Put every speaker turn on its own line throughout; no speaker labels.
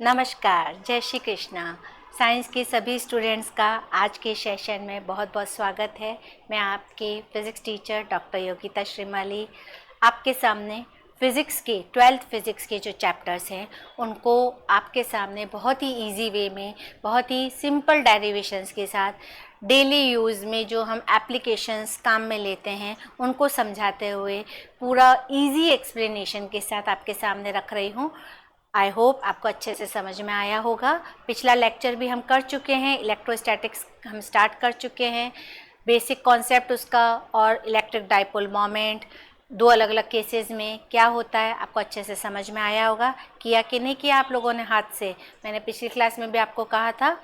नमस्कार, जय श्री कृष्णा। साइंस के सभी स्टूडेंट्स का आज के सेशन में बहुत बहुत स्वागत है। मैं आपकी physics teacher doctor Yogita Shrimali आपके सामने फ़िज़िक्स के 12th फ़िज़िक्स के जो चैप्टर्स हैं उनको आपके सामने बहुत ही इजी वे में, बहुत ही सिंपल डेरिवेशंस के साथ डेली यूज़ में जो हम एप्लीकेशंस काम में लेते हैं उनको समझाते हुए पूरा इजी एक्सप्लेनेशन के साथ आपके सामने रख रही हूँ। आई होप आपको अच्छे से समझ में आया होगा। पिछला लेक्चर भी हम कर चुके हैं, इलेक्ट्रोस्टैटिक्स हम स्टार्ट कर चुके हैं, बेसिक कॉन्सेप्ट उसका और इलेक्ट्रिक डाइपोल मोमेंट दो अलग अलग केसेस में क्या होता है आपको अच्छे से समझ में आया होगा। किया कि नहीं किया आप लोगों ने हाथ से? मैंने पिछली क्लास में भी आपको कहा था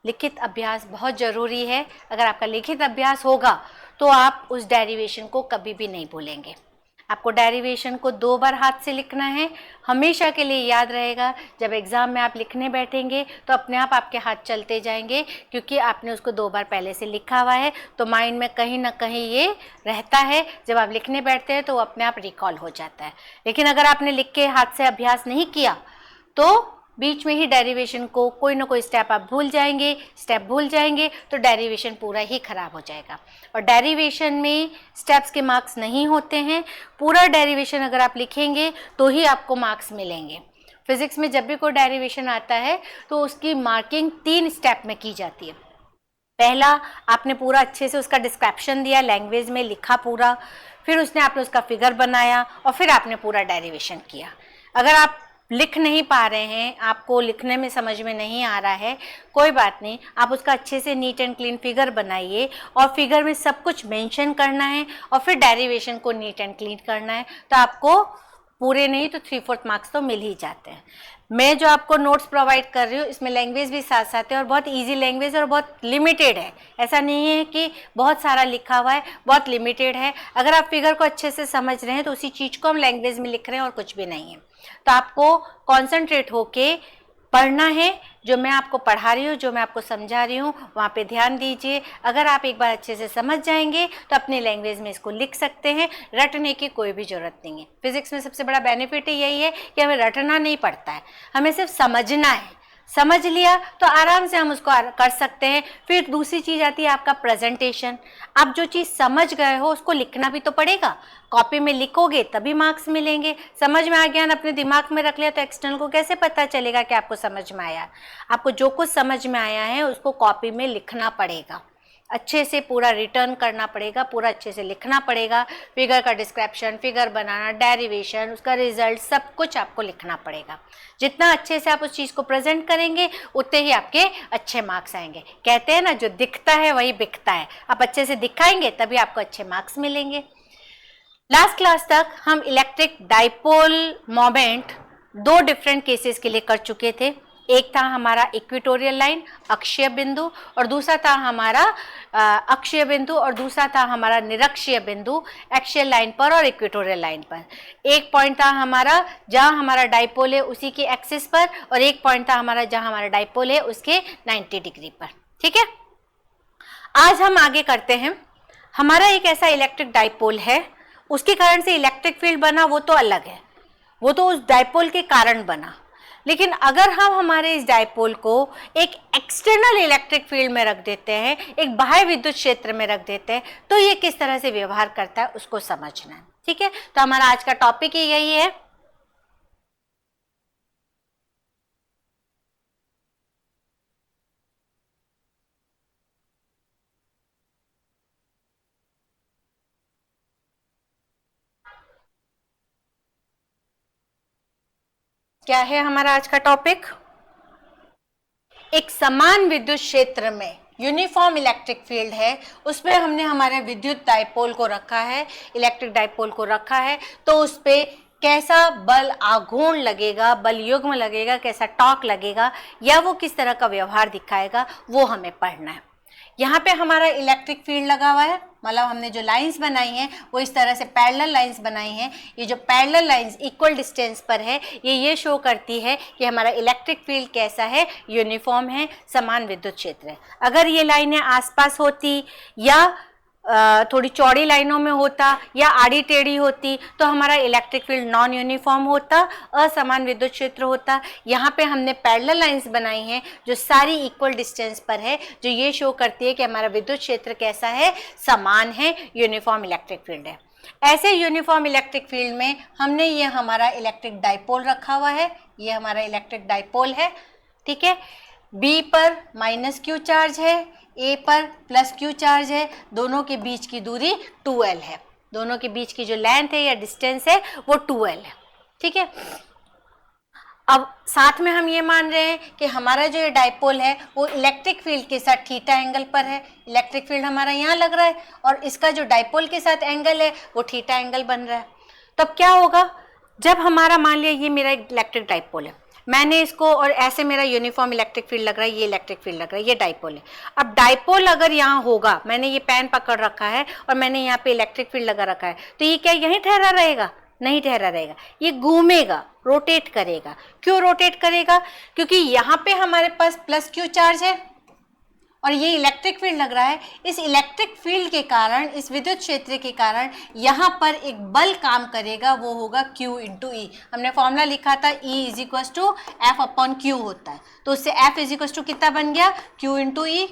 लिखित अभ्यास बहुत ज़रूरी है। अगर आपका लिखित अभ्यास होगा तो आप उस डेरिवेशन को कभी भी नहीं भूलेंगे। आपको डेरिवेशन को 2 बार हाथ से लिखना है, हमेशा के लिए याद रहेगा। जब एग्ज़ाम में आप लिखने बैठेंगे तो अपने आप आपके हाथ चलते जाएंगे, क्योंकि आपने उसको 2 बार पहले से लिखा हुआ है, तो माइंड में कहीं ना कहीं ये रहता है। जब आप लिखने बैठते हैं तो वो अपने आप रिकॉल हो जाता है। लेकिन अगर आपने लिख के हाथ से अभ्यास नहीं किया तो बीच में ही डेरिवेशन को कोई ना कोई स्टेप आप भूल जाएंगे तो डेरिवेशन पूरा ही ख़राब हो जाएगा। और डेरिवेशन में स्टेप्स के मार्क्स नहीं होते हैं। पूरा डेरिवेशन अगर आप लिखेंगे तो ही आपको मार्क्स मिलेंगे। फिज़िक्स में जब भी कोई डेरिवेशन आता है तो उसकी मार्किंग 3 स्टेप में की जाती है। पहला, आपने पूरा अच्छे से उसका डिस्क्रिप्शन दिया, लैंग्वेज में लिखा पूरा, फिर आपने उसका फिगर बनाया और फिर आपने पूरा डेरिवेशन किया। अगर आप लिख नहीं पा रहे हैं, आपको लिखने में समझ में नहीं आ रहा है, कोई बात नहीं, आप उसका अच्छे से नीट एंड क्लीन फिगर बनाइए और फिगर में सब कुछ मेंशन करना है और फिर डेरिवेशन को नीट एंड क्लीन करना है, तो आपको पूरे नहीं तो 3/4 मार्क्स तो मिल ही जाते हैं। मैं जो आपको नोट्स प्रोवाइड कर रही हूँ इसमें लैंग्वेज भी साथ साथ है और बहुत इजी लैंग्वेज और बहुत लिमिटेड है। ऐसा नहीं है कि बहुत सारा लिखा हुआ है, बहुत लिमिटेड है। अगर आप फिगर को अच्छे से समझ रहे हैं तो उसी चीज़ को हम लैंग्वेज में लिख रहे हैं और कुछ भी नहीं है। तो आपको कॉन्सेंट्रेट होके पढ़ना है। जो मैं आपको पढ़ा रही हूँ, जो मैं आपको समझा रही हूँ, वहाँ पे ध्यान दीजिए। अगर आप एक बार अच्छे से समझ जाएंगे तो अपने लैंग्वेज में इसको लिख सकते हैं। रटने की कोई भी ज़रूरत नहीं है। फिज़िक्स में सबसे बड़ा बेनिफिट यही है कि हमें रटना नहीं पड़ता है, हमें सिर्फ समझना है। समझ लिया तो आराम से हम उसको कर सकते हैं। फिर दूसरी चीज़ आती है आपका प्रेजेंटेशन। आप जो चीज़ समझ गए हो उसको लिखना भी तो पड़ेगा। कॉपी में लिखोगे तभी मार्क्स मिलेंगे। समझ में आ गया ना, अपने दिमाग में रख लिया, तो एक्सटर्नल को कैसे पता चलेगा कि आपको समझ में आया? आपको जो कुछ समझ में आया है उसको कॉपी में लिखना पड़ेगा, अच्छे से पूरा रिटर्न करना पड़ेगा, पूरा अच्छे से लिखना पड़ेगा। फिगर का डिस्क्रिप्शन, फिगर बनाना, डेरिवेशन, उसका रिजल्ट, सब कुछ आपको लिखना पड़ेगा। जितना अच्छे से आप उस चीज़ को प्रेजेंट करेंगे उतने ही आपके अच्छे मार्क्स आएंगे। कहते हैं ना, जो दिखता है वही बिकता है। आप अच्छे से दिखाएंगे तभी आपको अच्छे मार्क्स मिलेंगे। लास्ट क्लास तक हम electric dipole moment 2 different cases के लिए कर चुके थे। एक था हमारा इक्वेटोरियल लाइन, अक्षीय बिंदु, और दूसरा था हमारा अक्षीय बिंदु, और दूसरा था हमारा निरक्षीय बिंदु, एक्सियल लाइन पर और इक्वेटोरियल लाइन पर। एक पॉइंट था हमारा जहां हमारा डाइपोल है उसी के एक्सिस पर, और एक पॉइंट था हमारा जहां हमारा डाइपोल है उसके 90 डिग्री पर। ठीक है, आज हम आगे करते हैं। हमारा एक ऐसा इलेक्ट्रिक डाइपोल है, उसके कारण से इलेक्ट्रिक फील्ड बना, वो तो अलग है, वो तो उस डाइपोल के कारण बना। लेकिन अगर हम हमारे इस डाइपोल को एक एक्सटर्नल इलेक्ट्रिक फील्ड में रख देते हैं, एक बाह्य विद्युत क्षेत्र में रख देते हैं, तो ये किस तरह से व्यवहार करता है उसको समझना है। ठीक है, तो हमारा आज का टॉपिक ही यही है। क्या है हमारा आज का टॉपिक? एक समान विद्युत क्षेत्र में यूनिफॉर्म इलेक्ट्रिक फील्ड है, उसमें हमने हमारे विद्युत डाइपोल को रखा है, इलेक्ट्रिक डाइपोल को रखा है, तो उस पर कैसा बल आघूर्ण लगेगा, बल युग्म लगेगा, कैसा टॉर्क लगेगा, या वो किस तरह का व्यवहार दिखाएगा, वो हमें पढ़ना है। यहाँ पे हमारा इलेक्ट्रिक फील्ड लगा हुआ है, मतलब हमने जो लाइंस बनाई हैं वो इस तरह से पैरेलल लाइंस बनाई हैं। ये जो पैरेलल लाइंस इक्वल डिस्टेंस पर है, ये शो करती है कि हमारा इलेक्ट्रिक फील्ड कैसा है, यूनिफॉर्म है, समान विद्युत क्षेत्र है। अगर ये लाइनें आसपास होती या थोड़ी चौड़ी लाइनों में होता या आड़ी टेढ़ी होती तो हमारा इलेक्ट्रिक फील्ड नॉन यूनिफॉर्म होता, असमान विद्युत क्षेत्र होता। यहाँ पे हमने पैरेलल लाइंस बनाई हैं जो सारी इक्वल डिस्टेंस पर है, जो ये शो करती है कि हमारा विद्युत क्षेत्र कैसा है, समान है, यूनिफॉर्म इलेक्ट्रिक फील्ड है। ऐसे यूनिफॉर्म इलेक्ट्रिक फील्ड में हमने ये हमारा इलेक्ट्रिक डाइपोल रखा हुआ है, ये हमारा इलेक्ट्रिक डाइपोल है, ठीक है। बी पर माइनस क्यू चार्ज है, ए पर प्लस क्यू चार्ज है, दोनों के बीच की दूरी 2l है, दोनों के बीच की जो लेंथ है या डिस्टेंस है वो 2l है, ठीक है। अब साथ में हम ये मान रहे हैं कि हमारा जो ये डाइपोल है वो इलेक्ट्रिक फील्ड के साथ थीटा एंगल पर है, इलेक्ट्रिक फील्ड हमारा यहाँ लग रहा है और इसका जो डाइपोल के साथ एंगल है वो थीटा एंगल बन रहा है। तब क्या होगा, जब हमारा मान लिया ये मेरा इलेक्ट्रिक डाइपोल है, मैंने इसको और ऐसे मेरा यूनिफॉर्म इलेक्ट्रिक फील्ड लग रहा है, ये इलेक्ट्रिक फील्ड लग रहा है, ये डाइपोल है। अब डाइपोल अगर यहाँ होगा, मैंने ये पेन पकड़ रखा है और मैंने यहाँ पे इलेक्ट्रिक फील्ड लगा रखा है, तो ये क्या यहीं ठहरा रहेगा? नहीं ठहरा रहेगा, ये घूमेगा, रोटेट करेगा। क्यों रोटेट करेगा? क्योंकि यहाँ पे हमारे पास प्लस क्यू चार्ज है और ये इलेक्ट्रिक फील्ड लग रहा है। इस इलेक्ट्रिक फील्ड के कारण, इस विद्युत क्षेत्र के कारण यहाँ पर एक बल काम करेगा, वो होगा Q इंटू ई। हमने फॉर्मूला लिखा था E is equal to F upon Q होता है, तो उससे F इज इक्वल टू कितना बन गया? Q इंटू ई,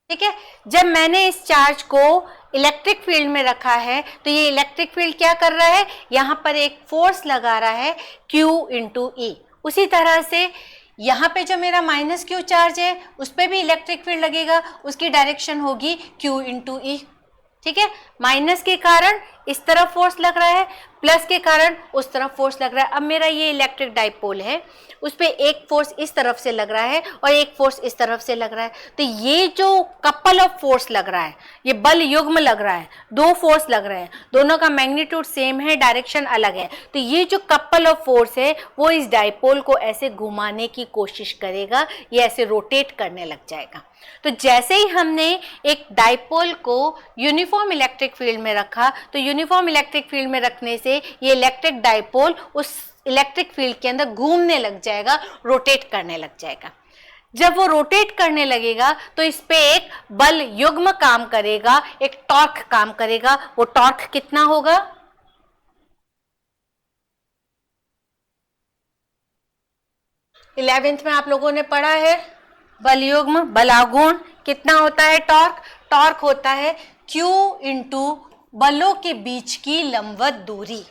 ठीक है। जब मैंने इस चार्ज को इलेक्ट्रिक फील्ड में रखा है तो ये इलेक्ट्रिक फील्ड क्या कर रहा है, यहाँ पर एक फोर्स लगा रहा है Q इंटू ई। उसी तरह से यहाँ पे जो मेरा माइनस क्यू चार्ज है उस पर भी इलेक्ट्रिक फील्ड लगेगा, उसकी डायरेक्शन होगी Q इंटू ई, ठीक है। माइनस के कारण इस तरफ फोर्स लग रहा है, प्लस के कारण उस तरफ फोर्स लग रहा है। अब मेरा ये इलेक्ट्रिक डाइपोल है, उस पर एक फोर्स इस तरफ से लग रहा है और एक फोर्स इस तरफ से लग रहा है, तो ये जो कपल ऑफ फोर्स लग रहा है, ये बल युग्म लग रहा है, दो फोर्स लग रहे हैं, दोनों का मैग्नीट्यूड सेम है, डायरेक्शन अलग है, तो ये जो कपल ऑफ फोर्स है वो इस डाइपोल को ऐसे घुमाने की कोशिश करेगा, ये ऐसे रोटेट करने लग जाएगा। तो जैसे ही हमने एक डाइपोल को यूनिफॉर्म इलेक्ट्रिक फील्ड में रखा, तो यूनिफॉर्म इलेक्ट्रिक फील्ड में रखने से ये इलेक्ट्रिक डाइपोल उस इलेक्ट्रिक फील्ड के अंदर घूमने लग जाएगा, रोटेट करने लग जाएगा। जब वो रोटेट करने लगेगा तो इस पे एक बल युग्म काम करेगा, एक टॉर्क काम करेगा। वो टॉर्क कितना होगा? इलेवेंथ में आप लोगों ने पढ़ा है बल युग्म, बलागुण कितना होता है? टॉर्क। टॉर्क होता है Q इंटू बलों के बीच की लंबवत दूरी।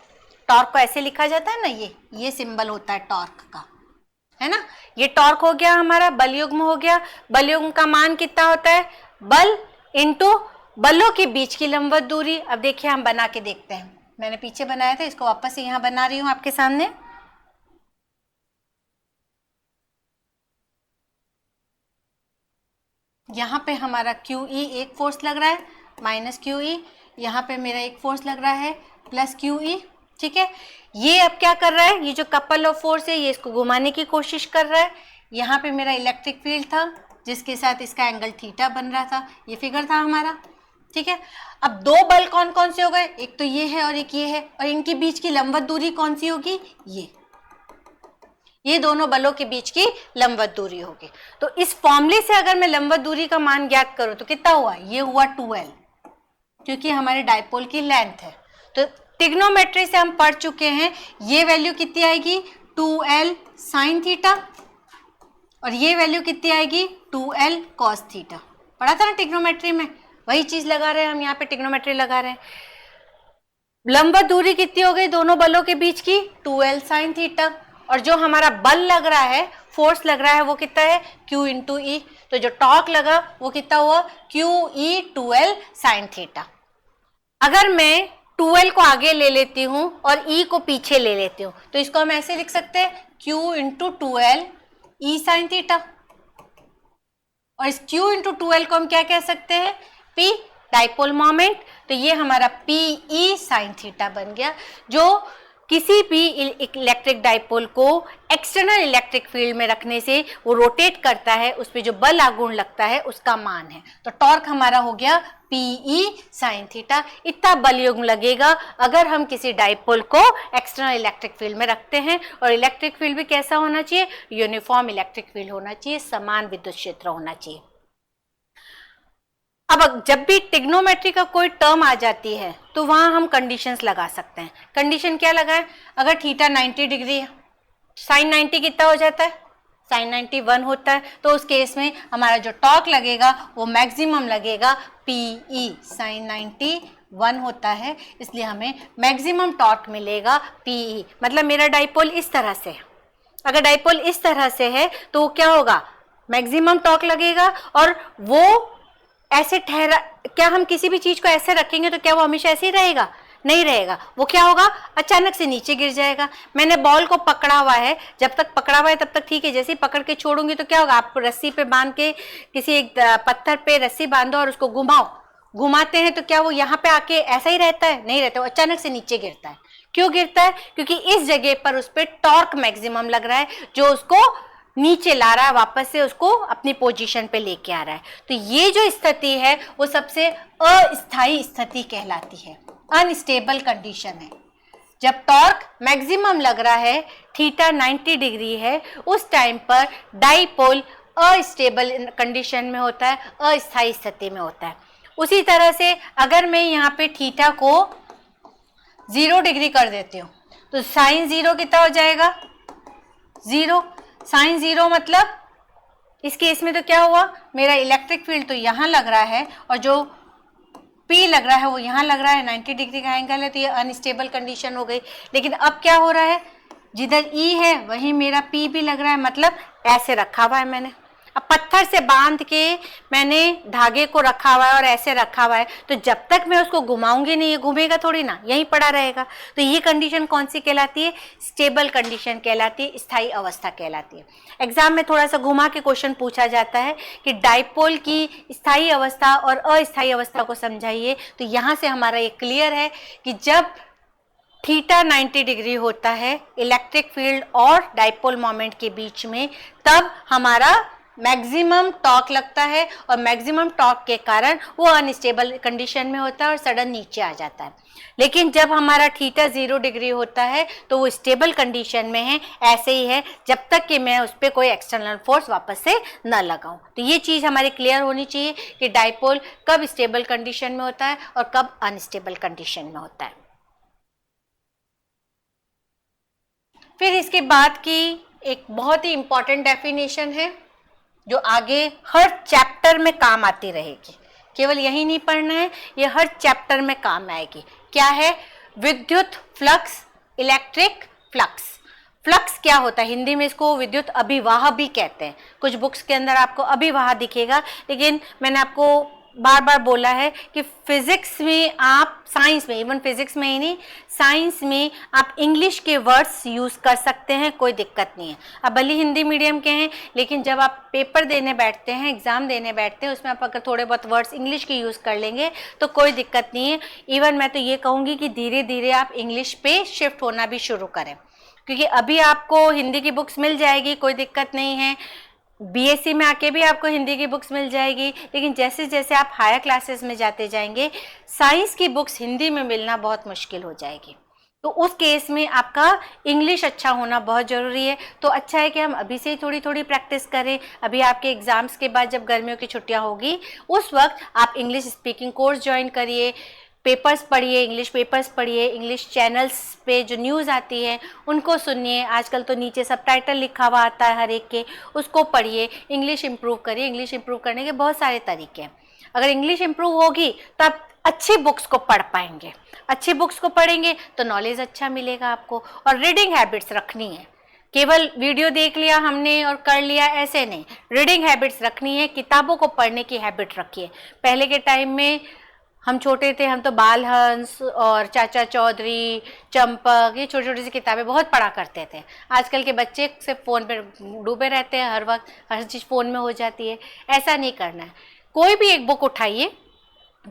टॉर्क को ऐसे लिखा जाता है ना, ये सिंबल होता है टॉर्क का, है ना। ये टॉर्क हो गया हमारा, बल युग्म हो गया। बल युग्म का मान कितना होता है? बल इंटू बलों के बीच की लंबवत दूरी। अब देखिए हम बना के देखते हैं, मैंने पीछे बनाया था, इसको वापस से यहाँ बना रही हूँ आपके सामने। यहाँ पे हमारा QE एक फोर्स लग रहा है, माइनस QE, यहाँ पे मेरा एक फोर्स लग रहा है प्लस QE, ठीक है। ये अब क्या कर रहा है, ये जो कपल ऑफ फोर्स है ये इसको घुमाने की कोशिश कर रहा है। यहाँ पे मेरा इलेक्ट्रिक फील्ड था जिसके साथ इसका एंगल थीटा बन रहा था, ये फिगर था हमारा, ठीक है। अब दो बल कौन कौन से हो गए? एक तो ये है और एक ये है, और इनके बीच की लंबवत दूरी कौन सी होगी? ये दोनों बलों के बीच की लंबवत दूरी होगी। तो इस फॉर्मूले से अगर मैं लंबवत दूरी का मान ज्ञात करूं तो कितना हुआ? ये हुआ 2l, क्योंकि हमारे डाइपोल की लेंथ है। तो ट्रिग्नोमेट्री से हम पढ़ चुके हैं, ये वैल्यू कितनी आएगी? 2l साइन थीटा, और ये वैल्यू कितनी आएगी? 2l cos theta. पढ़ा था ना ट्रिग्नोमेट्री में, वही चीज लगा रहे हैं हम यहाँ पे, ट्रिग्नोमेट्री लगा रहे हैं। लंबवत दूरी कितनी हो गई दोनों बलों के बीच की? 2l साइन थीटा, और जो हमारा बल लग रहा है, फोर्स लग रहा है, वो कितना है? Q इंटू ई। तो जो टॉर्क लगा वो कितना हुआ? QE 2l sine theta. अगर मैं 2l को आगे ले लेती हूं और E को पीछे ले लेती हूं तो इसको हम ऐसे लिख सकते हैं Q into 2l E sine theta, और इस Q इंटू 2l को हम क्या कह सकते हैं? P dipole moment. तो ये हमारा PE साइन थीटा बन गया, जो किसी भी इलेक्ट्रिक डाइपोल को एक्सटर्नल इलेक्ट्रिक फील्ड में रखने से वो रोटेट करता है, उस पर जो बल आघूर्ण लगता है उसका मान है। तो टॉर्क हमारा हो गया PE साइन थीटा। इतना बल युग्म लगेगा अगर हम किसी डाइपोल को एक्सटर्नल इलेक्ट्रिक फील्ड में रखते हैं, और इलेक्ट्रिक फील्ड भी कैसा होना चाहिए? यूनिफॉर्म इलेक्ट्रिक फील्ड होना चाहिए, समान विद्युत क्षेत्र होना चाहिए। अब जब भी ट्रिग्नोमेट्री का कोई टर्म आ जाती है तो वहां हम कंडीशंस लगा सकते हैं। कंडीशन क्या लगाएं? अगर थीटा 90 डिग्री है, साइन 90 कितना हो जाता है? साइन 90 1 होता है। तो उस केस में हमारा जो टॉर्क लगेगा वो मैक्सिमम लगेगा PE, साइन 90 1 होता है, इसलिए हमें मैक्सिमम टॉर्क मिलेगा PE। मतलब मेरा डाइपोल इस तरह से है, अगर डाइपोल इस तरह से है तो क्या होगा? मैक्सिमम टॉर्क लगेगा, और वो ऐसे ठहरा, क्या हम किसी भी चीज को ऐसे रखेंगे तो क्या वो हमेशा ऐसे ही रहेगा? नहीं रहेगा। वो क्या होगा? अचानक से नीचे गिर जाएगा। मैंने बॉल को पकड़ा हुआ है, जब तक पकड़ा हुआ है तब तक ठीक है, जैसे ही पकड़ के छोड़ूंगी तो क्या होगा? आप रस्सी पे बांध के, किसी एक पत्थर पे रस्सी बांधो और उसको घुमाओ, घुमाते हैं तो क्या वो यहाँ पे आके ऐसा ही रहता है? नहीं रहता, वो अचानक से नीचे गिरता है। क्यों गिरता है? क्योंकि इस जगह पर उस पर टॉर्क मैक्सिमम लग रहा है, जो उसको नीचे ला रहा है, वापस से उसको अपनी पोजीशन पे लेके आ रहा है। तो ये जो स्थिति है वो सबसे अस्थायी स्थिति कहलाती है, अनस्टेबल कंडीशन है। जब टॉर्क मैक्सिमम लग रहा है, थीटा 90 डिग्री है, उस टाइम पर डाइपोल अस्टेबल कंडीशन में होता है, अस्थायी स्थिति में होता है। उसी तरह से अगर मैं यहाँ पे थीटा को 0 डिग्री कर देती हूँ तो साइन 0 कितना हो जाएगा? 0। साइन 0 मतलब इस केस में तो क्या हुआ? मेरा इलेक्ट्रिक फील्ड तो यहाँ लग रहा है और जो P लग रहा है वो यहाँ लग रहा है, 90 डिग्री का एंगल है, तो ये अनस्टेबल कंडीशन हो गई। लेकिन अब क्या हो रहा है? जिधर E है वहीं मेरा P भी लग रहा है, मतलब ऐसे रखा हुआ है मैंने। अब पत्थर से बांध के मैंने धागे को रखा हुआ है और ऐसे रखा हुआ है, तो जब तक मैं उसको घुमाऊंगी नहीं, ये घूमेगा थोड़ी ना, यहीं पड़ा रहेगा। तो ये कंडीशन कौन सी कहलाती है? स्टेबल कंडीशन कहलाती है, स्थायी अवस्था कहलाती है। एग्जाम में थोड़ा सा घुमा के क्वेश्चन पूछा जाता है कि डाइपोल की स्थायी अवस्था और अस्थायी अवस्था को समझाइए। तो यहाँ से हमारा ये क्लियर है कि जब थीटा 90 डिग्री होता है इलेक्ट्रिक फील्ड और डाइपोल मोमेंट के बीच में, तब हमारा मैक्सिमम टॉर्क लगता है, और मैक्सिमम टॉर्क के कारण वो अनस्टेबल कंडीशन में होता है और सडन नीचे आ जाता है। लेकिन जब हमारा थीटा 0 डिग्री होता है तो वो स्टेबल कंडीशन में है, ऐसे ही है जब तक कि मैं उस पर कोई एक्सटर्नल फोर्स वापस से न लगाऊं। तो ये चीज़ हमारी क्लियर होनी चाहिए कि डाइपोल कब स्टेबल कंडीशन में होता है और कब अनस्टेबल कंडीशन में होता है। फिर इसके बाद की एक बहुत ही इंपॉर्टेंट डेफिनेशन है जो आगे हर चैप्टर में काम आती रहेगी। केवल यही नहीं पढ़ना है, ये हर चैप्टर में काम आएगी। क्या है? विद्युत फ्लक्स, इलेक्ट्रिक फ्लक्स। फ्लक्स क्या होता है? हिंदी में इसको विद्युत अभिवाह भी कहते हैं। कुछ बुक्स के अंदर आपको अभिवाह दिखेगा, लेकिन मैंने आपको बार बार बोला है कि फिजिक्स में आप, साइंस में, इवन फिजिक्स में ही नहीं, साइंस में आप इंग्लिश के वर्ड्स यूज़ कर सकते हैं, कोई दिक्कत नहीं है। अब भले हिंदी मीडियम के हैं, लेकिन जब आप पेपर देने बैठते हैं, एग्ज़ाम देने बैठते हैं, उसमें आप अगर थोड़े बहुत वर्ड्स इंग्लिश के यूज़ कर लेंगे तो कोई दिक्कत नहीं है। इवन मैं तो ये कहूँगी कि धीरे धीरे आप इंग्लिश पे शिफ्ट होना भी शुरू करें, क्योंकि अभी आपको हिंदी की बुक्स मिल जाएगी, कोई दिक्कत नहीं है। बीएससी में आके भी आपको हिंदी की बुक्स मिल जाएगी, लेकिन जैसे जैसे आप हायर क्लासेस में जाते जाएंगे, साइंस की बुक्स हिंदी में मिलना बहुत मुश्किल हो जाएगी। तो उस केस में आपका इंग्लिश अच्छा होना बहुत ज़रूरी है। तो अच्छा है कि हम अभी से ही थोड़ी थोड़ी प्रैक्टिस करें। अभी आपके एग्ज़ाम्स के बाद जब गर्मियों की छुट्टियां होगी, उस वक्त आप इंग्लिश स्पीकिंग कोर्स ज्वाइन करिए, पेपर्स पढ़िए, इंग्लिश पेपर्स पढ़िए, इंग्लिश चैनल्स पे जो न्यूज़ आती है उनको सुनिए। आजकल तो नीचे सबटाइटल लिखा हुआ आता है हर एक के, उसको पढ़िए, इंग्लिश इम्प्रूव करिए। इंग्लिश इम्प्रूव करने के बहुत सारे तरीके हैं। अगर इंग्लिश इम्प्रूव होगी तो आप अच्छी बुक्स को पढ़ पाएंगे। अच्छी बुक्स को पढ़ेंगे तो नॉलेज अच्छा मिलेगा आपको। और रीडिंग हैबिट्स रखनी है, केवल वीडियो देख लिया हमने और कर लिया ऐसे नहीं, रीडिंग हैबिट्स रखनी है। किताबों को पढ़ने की हैबिट रखिए। पहले के टाइम में हम छोटे थे, हम तो बाल हंस और चाचा चौधरी, चंपक, ये छोटी छोटी सी किताबें बहुत पढ़ा करते थे। आजकल के बच्चे सिर्फ फ़ोन पे डूबे रहते हैं, हर वक्त हर चीज़ फ़ोन में हो जाती है। ऐसा नहीं करना है। कोई भी एक बुक उठाइए,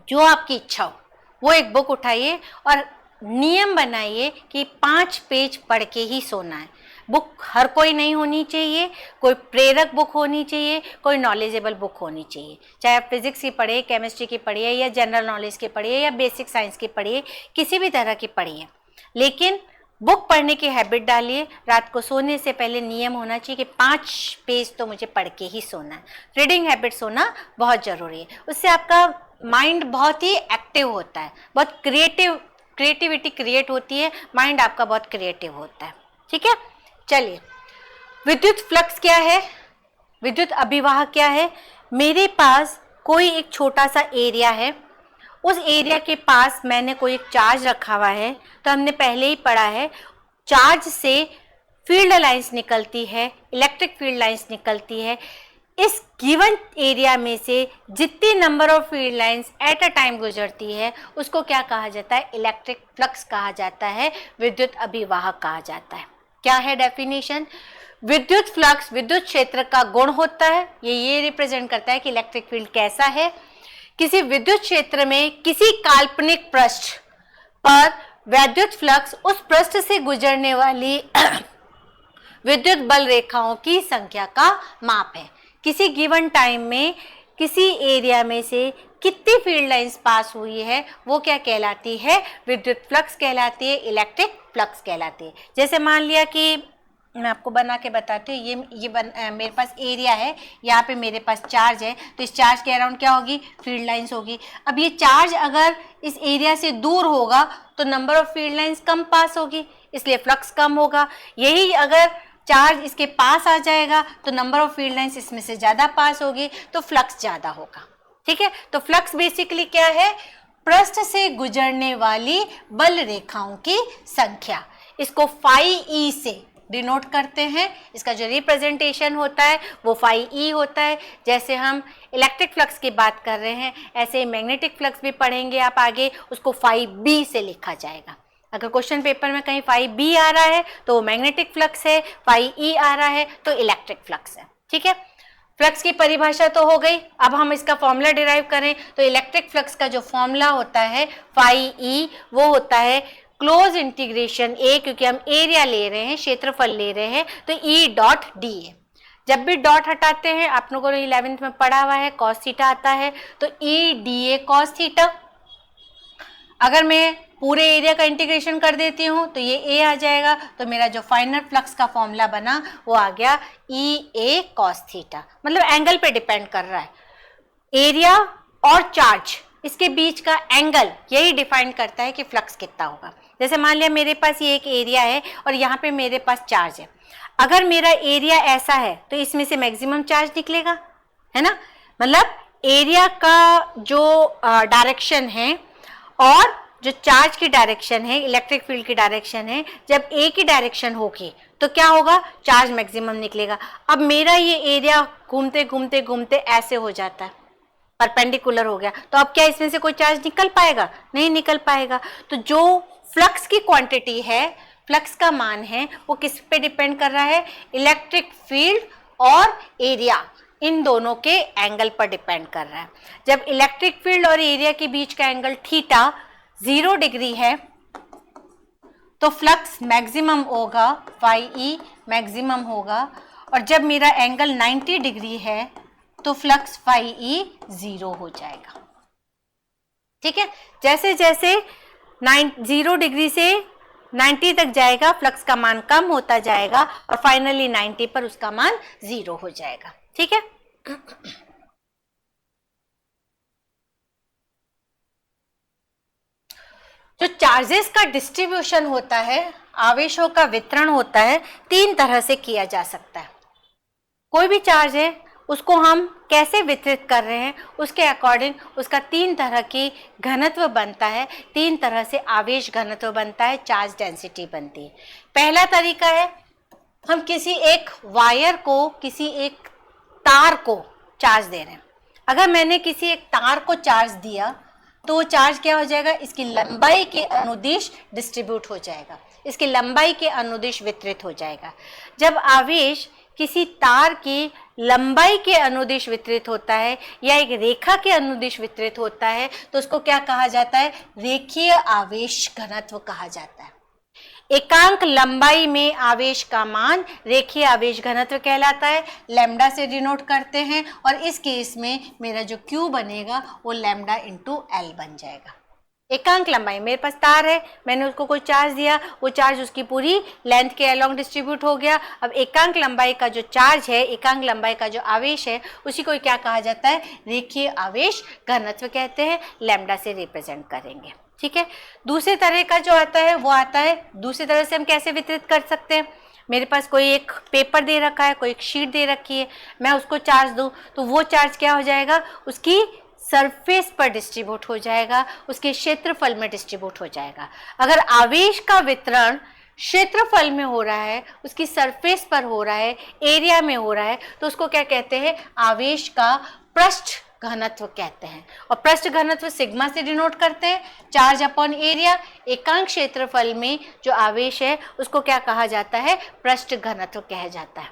जो आपकी इच्छा हो वो एक बुक उठाइए और नियम बनाइए कि 5 पेज पढ़ के ही सोना है। बुक हर कोई नहीं होनी चाहिए, कोई प्रेरक बुक होनी चाहिए, कोई नॉलेजेबल बुक होनी चाहिए। चाहे आप फिजिक्स की पढ़िए, केमिस्ट्री की पढ़िए, या जनरल नॉलेज की पढ़िए, या बेसिक साइंस की पढ़िए, किसी भी तरह की पढ़िए, लेकिन बुक पढ़ने की हैबिट डालिए। रात को सोने से पहले नियम होना चाहिए कि 5 पेज तो मुझे पढ़ के ही सोना है। रीडिंग हैबिट्स होना बहुत ज़रूरी है। उससे आपका माइंड बहुत ही एक्टिव होता है, बहुत क्रिएटिविटी क्रिएट होती है, माइंड आपका बहुत क्रिएटिव होता है। ठीक है, चलिए विद्युत फ्लक्स क्या है, विद्युत अभिवाह क्या है। मेरे पास कोई एक छोटा सा एरिया है, उस एरिया के पास मैंने कोई एक चार्ज रखा हुआ है। तो हमने पहले ही पढ़ा है, चार्ज से फील्ड लाइंस निकलती है, इलेक्ट्रिक फील्ड लाइंस निकलती है। इस गिवन एरिया में से जितनी number of field lines at a time गुजरती है उसको क्या कहा जाता है, इलेक्ट्रिक फ्लक्स कहा जाता है, विद्युत अभिवाह कहा जाता है। क्या है डेफिनेशन, विद्युत फ्लक्स विद्युत क्षेत्र का गुण होता है, ये रिप्रेजेंट करता है कि इलेक्ट्रिक फील्ड कैसा है। किसी विद्युत क्षेत्र में किसी काल्पनिक पृष्ठ पर विद्युत फ्लक्स उस पृष्ठ से गुजरने वाली विद्युत बल रेखाओं की संख्या का माप है। किसी गिवन टाइम में किसी एरिया में से कितनी फील्ड लाइंस पास हुई है वो क्या कहलाती है, विद्युत फ्लक्स कहलाती है, इलेक्ट्रिक फ्लक्स कहलाती है। जैसे मान लिया कि मैं आपको बना के बताती हूँ, मेरे पास एरिया है, यहाँ पे मेरे पास चार्ज है, तो इस चार्ज के अराउंड क्या होगी, फील्ड लाइंस होगी। अब ये चार्ज अगर इस एरिया से दूर होगा तो नंबर ऑफ फील्ड लाइंस कम पास होगी, इसलिए फ्लक्स कम होगा। यही अगर चार्ज इसके पास आ जाएगा तो नंबर ऑफ फील्ड लाइंस इसमें से ज़्यादा पास होगी, तो फ्लक्स ज़्यादा होगा। ठीक है, तो फ्लक्स बेसिकली क्या है, पृष्ठ से गुजरने वाली बल रेखाओं की संख्या। इसको फाई ई से डिनोट करते हैं, इसका जो रिप्रेजेंटेशन होता है वो फाई ई होता है। जैसे हम इलेक्ट्रिक फ्लक्स की बात कर रहे हैं, ऐसे मैग्नेटिक फ्लक्स भी पढ़ेंगे आप आगे, उसको फाई बी से लिखा जाएगा। अगर क्वेश्चन पेपर में कहीं फाई बी आ रहा है तो वो मैग्नेटिक फ्लक्स है, फाई ई आ रहा है तो इलेक्ट्रिक फ्लक्स है। ठीक है, फ्लक्स की परिभाषा तो हो गई। अब हम इसका फॉर्मूला डिराइव करें तो इलेक्ट्रिक फ्लक्स का जो फॉर्मूला होता है फाई ई, वो होता है क्लोज इंटीग्रेशन ए, क्योंकि हम एरिया ले रहे हैं, क्षेत्रफल ले रहे हैं, तो ई डॉट डी ए। जब भी डॉट हटाते हैं, आप लोगों ने 11th में पढ़ा हुआ है, कॉस थीटा आता है, तो ई डी ए कॉस थीटा। अगर मैं पूरे एरिया का इंटीग्रेशन कर देती हूँ तो ये ए आ जाएगा, तो मेरा जो फाइनल फ्लक्स का फॉर्मूला बना वो आ गया ई ए कॉस थीटा। मतलब एंगल पे डिपेंड कर रहा है, एरिया और चार्ज इसके बीच का एंगल यही डिफाइन करता है कि फ्लक्स कितना होगा। जैसे मान लिया मेरे पास ये एक एरिया है और यहाँ पे मेरे पास चार्ज है। अगर मेरा एरिया ऐसा है तो इसमें से मैक्सिमम चार्ज निकलेगा, है ना। मतलब एरिया का जो डायरेक्शन है और जो चार्ज की डायरेक्शन है, इलेक्ट्रिक फील्ड की डायरेक्शन है, जब एक ही डायरेक्शन होगी तो क्या होगा, चार्ज मैक्सिमम निकलेगा। अब मेरा ये एरिया घूमते घूमते घूमते ऐसे हो जाता है, परपेंडिकुलर हो गया, तो अब क्या इसमें से कोई चार्ज निकल पाएगा, नहीं निकल पाएगा। तो जो फ्लक्स की क्वांटिटी है, फ्लक्स का मान है, वो किस पे डिपेंड कर रहा है, इलेक्ट्रिक फील्ड और एरिया, इन दोनों के एंगल पर डिपेंड कर रहा है। जब इलेक्ट्रिक फील्ड और एरिया के बीच का एंगल थीटा 0 डिग्री है तो फ्लक्स मैक्सिमम होगा, फाई ई मैक्सिमम होगा। और जब मेरा एंगल 90 डिग्री है तो फ्लक्स फाई ई 0 हो जाएगा। ठीक है, जैसे जैसे 0 डिग्री से 90 तक जाएगा फ्लक्स का मान कम होता जाएगा और फाइनली 90 पर उसका मान 0 हो जाएगा। ठीक है, जो चार्जेस का डिस्ट्रीब्यूशन होता है, आवेशों का वितरण होता है, 3 तरह से किया जा सकता है। कोई भी चार्ज है उसको हम कैसे वितरित कर रहे हैं उसके अकॉर्डिंग उसका 3 तरह की घनत्व बनता है, 3 तरह से आवेश घनत्व बनता है, चार्ज डेंसिटी बनती है। पहला तरीका है, हम किसी एक वायर को, किसी एक तार को चार्ज दे रहे हैं। अगर मैंने किसी एक तार को चार्ज दिया तो वो चार्ज क्या हो जाएगा, इसकी लंबाई के अनुदिश डिस्ट्रीब्यूट हो जाएगा, इसकी लंबाई के अनुदिश वितरित हो जाएगा। जब आवेश किसी तार की लंबाई के अनुदिश वितरित होता है या एक रेखा के अनुदिश वितरित होता है तो उसको क्या कहा जाता है, रेखीय आवेश घनत्व कहा जाता है। एकांक लंबाई में आवेश का मान रेखीय आवेश घनत्व कहलाता है, लैम्डा से डिनोट करते हैं। और इस केस में मेरा जो Q बनेगा वो लैम्डा इंटू L बन जाएगा। एकांक लंबाई, मेरे पास तार है, मैंने उसको कोई चार्ज दिया, वो चार्ज उसकी पूरी लेंथ के अलोंग डिस्ट्रीब्यूट हो गया। अब एकांक लंबाई का जो चार्ज है, एकांक लंबाई का जो आवेश है, उसी को क्या कहा जाता है, रेखीय आवेश घनत्व कहते हैं, लैम्डा से रिप्रेजेंट करेंगे। ठीक है, दूसरे तरह का जो आता है वो आता है, दूसरी तरह से हम कैसे वितरित कर सकते हैं। मेरे पास कोई एक पेपर दे रखा है, कोई एक शीट दे रखी है, मैं उसको चार्ज दूं तो वो चार्ज क्या हो जाएगा, उसकी सरफेस पर डिस्ट्रीब्यूट हो जाएगा, उसके क्षेत्रफल में डिस्ट्रीब्यूट हो जाएगा। अगर आवेश का वितरण क्षेत्रफल में हो रहा है, उसकी सरफेस पर हो रहा है, एरिया में हो रहा है, तो उसको क्या कहते हैं, आवेश का पृष्ठ घनत्व कहते हैं। और पृष्ठ घनत्व सिग्मा से डिनोट करते हैं, चार्ज अपॉन एरिया। एकांक क्षेत्रफल में जो आवेश है उसको क्या कहा जाता है, पृष्ठ घनत्व कहा जाता है।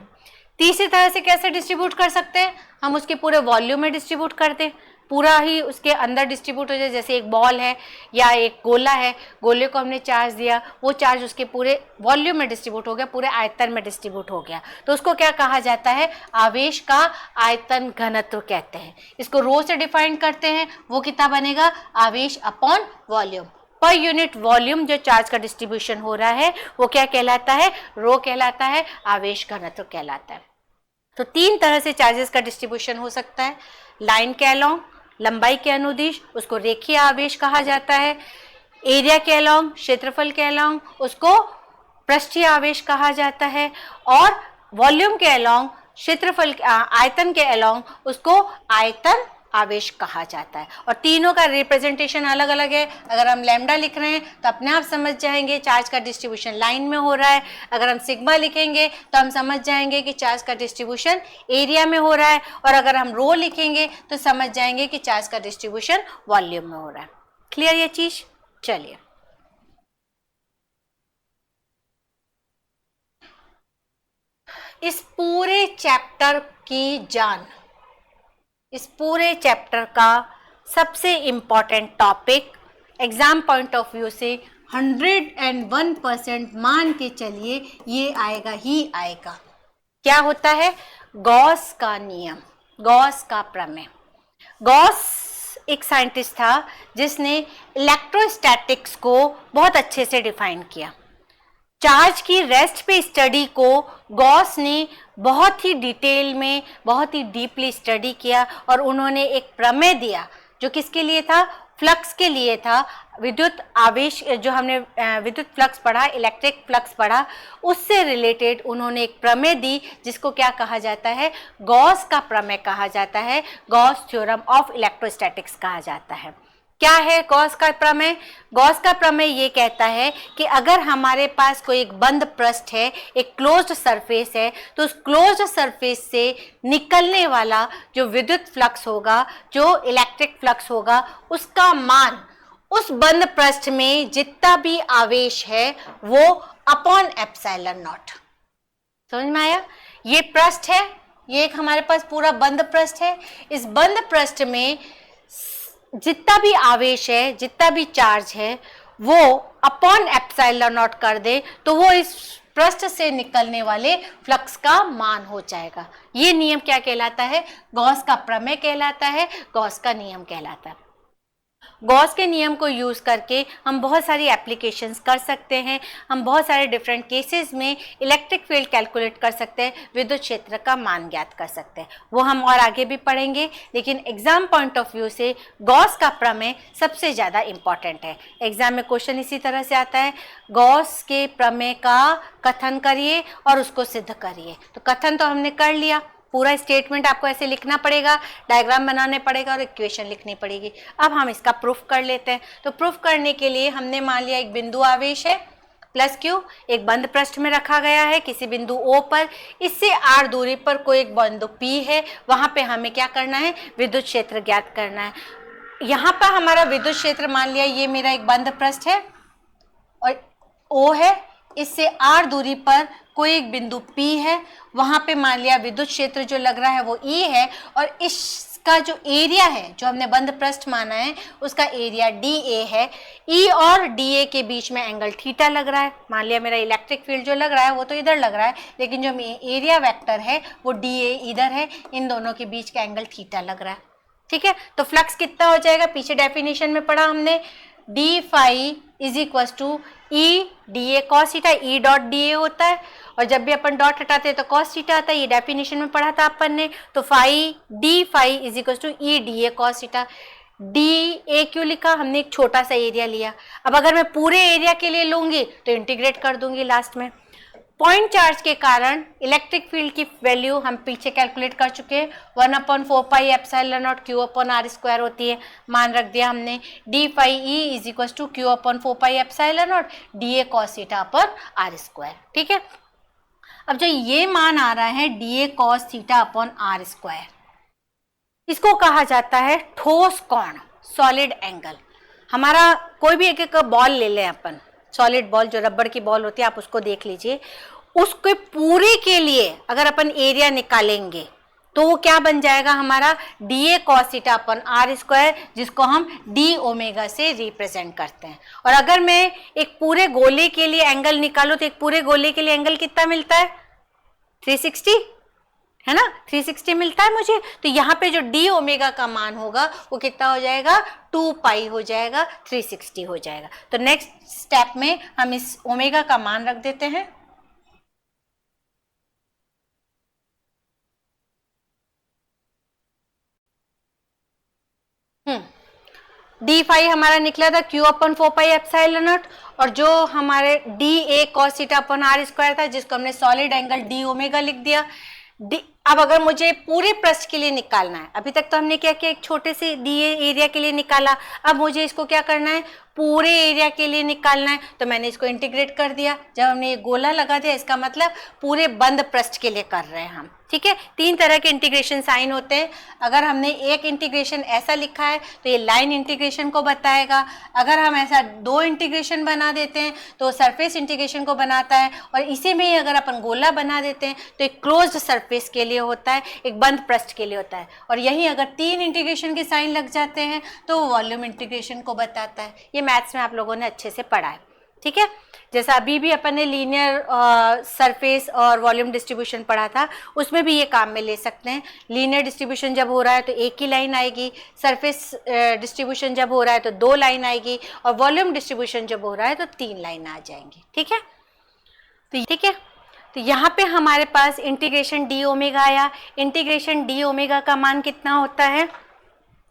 तीसरी तरह से कैसे डिस्ट्रीब्यूट कर सकते हैं, हम उसके पूरे वॉल्यूम में डिस्ट्रीब्यूट कर दें, पूरा ही उसके अंदर डिस्ट्रीब्यूट हो जाए। जैसे एक बॉल है या एक गोला है, गोले को हमने चार्ज दिया, वो चार्ज उसके पूरे वॉल्यूम में डिस्ट्रीब्यूट हो गया, पूरे आयतन में डिस्ट्रीब्यूट हो गया, तो उसको क्या कहा जाता है, आवेश का आयतन घनत्व कहते हैं। इसको रो से डिफाइन करते हैं, वो कितना बनेगा, आवेश upon volume. Per unit volume जो चार्ज का डिस्ट्रीब्यूशन हो रहा है वो क्या कहलाता है, रो कहलाता है, आवेश घनत्व कहलाता है। तो तीन तरह से चार्जेस का डिस्ट्रीब्यूशन हो सकता है, लाइन के अलोंग, लंबाई के अनुदिश, उसको रेखीय आवेश कहा जाता है। एरिया के अलोंग, क्षेत्रफल के अलोंग, उसको पृष्ठीय आवेश कहा जाता है। और वॉल्यूम के अलोंग, क्षेत्रफल आयतन के अलोंग, उसको आयतन आवेश कहा जाता है। और तीनों का रिप्रेजेंटेशन अलग अलग है। अगर हम लैम्डा लिख रहे हैं तो अपने आप समझ जाएंगे चार्ज का डिस्ट्रीब्यूशन लाइन में हो रहा है। अगर हम सिग्मा लिखेंगे तो हम समझ जाएंगे कि चार्ज का डिस्ट्रीब्यूशन एरिया में हो रहा है। और अगर हम रो लिखेंगे तो समझ जाएंगे कि चार्ज का डिस्ट्रीब्यूशन वॉल्यूम में हो रहा है। क्लियर ये चीज? चलिए, इस पूरे चैप्टर की जान, इस पूरे चैप्टर का सबसे important topic, exam point of view से 101% मान के चलिए ये आएगा ही आएगा। क्या होता है, गॉस का नियम, गॉस का प्रमेय। गॉस एक साइंटिस्ट था जिसने इलेक्ट्रोस्टैटिक्स को बहुत अच्छे से डिफाइन किया। चार्ज की रेस्ट पे स्टडी को गॉस ने बहुत ही डिटेल में, बहुत ही डीपली स्टडी किया और उन्होंने एक प्रमेय दिया जो किसके लिए था, फ्लक्स के लिए था। विद्युत आवेश, जो हमने विद्युत फ्लक्स पढ़ा, इलेक्ट्रिक फ्लक्स पढ़ा, उससे रिलेटेड उन्होंने एक प्रमेय दी जिसको क्या कहा जाता है, गॉस का प्रमेय कहा जाता है, गॉस थ्योरम ऑफ इलेक्ट्रोस्टैटिक्स कहा जाता है। क्या है गॉस का प्रमेय? गॉस का प्रमेय ये कहता है कि अगर हमारे पास कोई एक बंद पृष्ठ है, एक क्लोज्ड सरफेस है, तो उस क्लोज्ड सरफेस से निकलने वाला जो विद्युत फ्लक्स होगा, जो इलेक्ट्रिक फ्लक्स होगा, उसका मान उस बंद पृष्ठ में जितना भी आवेश है वो अपॉन एप्सिलॉन नॉट। समझ में आया? ये पृष्ठ है, ये एक हमारे पास पूरा बंद पृष्ठ है। इस बंद पृष्ठ में जितना भी आवेश है, जितना भी चार्ज है, वो अपॉन एप्सिलॉन नॉट कर दे तो वो इस पृष्ठ से निकलने वाले फ्लक्स का मान हो जाएगा। ये नियम क्या कहलाता है? गॉस का प्रमेय कहलाता है, गॉस का नियम कहलाता है। गॉस के नियम को यूज़ करके हम बहुत सारी एप्लीकेशंस कर सकते हैं। हम बहुत सारे डिफरेंट केसेस में इलेक्ट्रिक फील्ड कैलकुलेट कर सकते हैं, विद्युत क्षेत्र का मान ज्ञात कर सकते हैं। वो हम और आगे भी पढ़ेंगे, लेकिन एग्जाम पॉइंट ऑफ व्यू से गॉस का प्रमेय सबसे ज़्यादा इम्पॉर्टेंट है। एग्जाम में क्वेश्चन इसी तरह से आता है, गॉस के प्रमेय का कथन करिए और उसको सिद्ध करिए। तो कथन तो हमने कर लिया, पूरा स्टेटमेंट आपको ऐसे लिखना पड़ेगा, डायग्राम बनाने पड़ेगा और इक्वेशन लिखनी पड़ेगी। अब हम इसका प्रूफ कर लेते हैं। तो प्रूफ करने के लिए हमने मान लिया एक बिंदु आवेश है प्लस क्यू, एक बंद पृष्ठ में रखा गया है किसी बिंदु O पर, इससे r दूरी पर कोई एक बिंदु P है, वहाँ पे हमें क्या करना है, विद्युत क्षेत्र ज्ञात करना है। यहाँ पर हमारा विद्युत क्षेत्र मान लिया ये मेरा एक बंद पृष्ठ है और O है, इससे r दूरी पर कोई एक बिंदु P है, वहाँ पे मान लिया विद्युत क्षेत्र जो लग रहा है वो E है और इसका जो एरिया है, जो हमने बंद पृष्ठ माना है, उसका एरिया DA है। E और DA के बीच में एंगल थीटा लग रहा है। मान लिया मेरा इलेक्ट्रिक फील्ड जो लग रहा है वो तो इधर लग रहा है, लेकिन जो एरिया वेक्टर है वो DA इधर है, इन दोनों के बीच का एंगल थीटा लग रहा है। ठीक है, तो फ्लक्स कितना हो जाएगा, पीछे डेफिनेशन में पढ़ा हमने, D phi is equal to E D A cos theta, E dot D A होता है, और जब भी अपन डॉट हटाते हैं तो कॉस थीटा आता है, ये डेफिनेशन में पढ़ा था अपन ने। तो phi D phi is equal to E D A cos theta. D A क्यों लिखा, हमने एक छोटा सा एरिया लिया। अब अगर मैं पूरे एरिया के लिए लूंगी तो इंटीग्रेट कर दूंगी लास्ट में। पॉइंट चार्ज के कारण इलेक्ट्रिक फील्ड की वैल्यू हम पीछे कैलकुलेट कर चुके हैं, 1/4 pi epsilon naught Q upon R square होती है, मान रख दिया हमने। D phi E is equal to Q upon 4 pi epsilon naught D A cos theta upon R square. ठीक है, अब जो ये मान आ रहा है D A cos theta upon R square, इसको कहा जाता है ठोस कोण, सॉलिड एंगल। हमारा कोई भी एक बॉल ले लें अपन, सॉलिड बॉल जो रबड़ की बॉल होती है, आप उसको देख लीजिए, उसके पूरे के लिए अगर अपन एरिया निकालेंगे तो वो क्या बन जाएगा हमारा, D A cos theta upon R square, जिसको हम डी ओमेगा से रिप्रेजेंट करते हैं। और अगर मैं एक पूरे गोले के लिए एंगल निकालूं तो एक पूरे गोले के लिए एंगल कितना मिलता है, 360 है ना, 360 मिलता है मुझे। तो यहाँ पे जो डी ओमेगा का मान होगा वो कितना हो जाएगा, 2 पाई हो जाएगा, 360 हो जाएगा। तो नेक्स्ट स्टेप में हम इस ओमेगा का मान रख देते हैं। डी फाई हमारा निकला था Q upon 4 pi epsilon naught, और जो हमारे D A cos theta upon R square था, जिसको हमने सॉलिड एंगल डी ओमेगा लिख दिया। अब अगर मुझे पूरे पृष्ठ के लिए निकालना है, अभी तक तो हमने क्या किया, एक छोटे से डी एरिया के लिए निकाला, अब मुझे इसको क्या करना है, पूरे एरिया के लिए निकालना है। तो मैंने इसको इंटीग्रेट कर दिया। जब हमने ये गोला लगा दिया, इसका मतलब पूरे बंद पृष्ठ के लिए कर रहे हैं हम। ठीक है, 3 तरह के इंटीग्रेशन साइन होते हैं। अगर हमने एक इंटीग्रेशन ऐसा लिखा है तो ये लाइन इंटीग्रेशन को बताएगा। अगर हम ऐसा 2 इंटीग्रेशन बना देते हैं तो सरफेस इंटीग्रेशन को बनाता है, और इसी में ही अगर अपन गोला बना देते हैं तो एक क्लोज्ड सरफेस के लिए होता है, एक बंद पृष्ठ के लिए होता है। और यही अगर 3 इंटीग्रेशन के साइन लग जाते हैं तो वॉल्यूम इंटीग्रेशन को बताता है। ये मैथ्स में आप लोगों ने अच्छे से पढ़ा है। ठीक है, जैसा अभी भी अपन ने लीनियर सरफेस और वॉल्यूम डिस्ट्रीब्यूशन पढ़ा था, उसमें भी ये काम में ले सकते हैं। लीनियर डिस्ट्रीब्यूशन जब हो रहा है तो एक ही लाइन आएगी, सरफेस डिस्ट्रीब्यूशन जब हो रहा है तो 2 लाइन आएगी, और वॉल्यूम डिस्ट्रीब्यूशन जब हो रहा है तो 3 लाइन आ जाएंगी। ठीक है, तो ठीक है, तो यहाँ पे हमारे पास इंटीग्रेशन डी ओमेगा आया। इंटीग्रेशन डी ओमेगा का मान कितना होता है,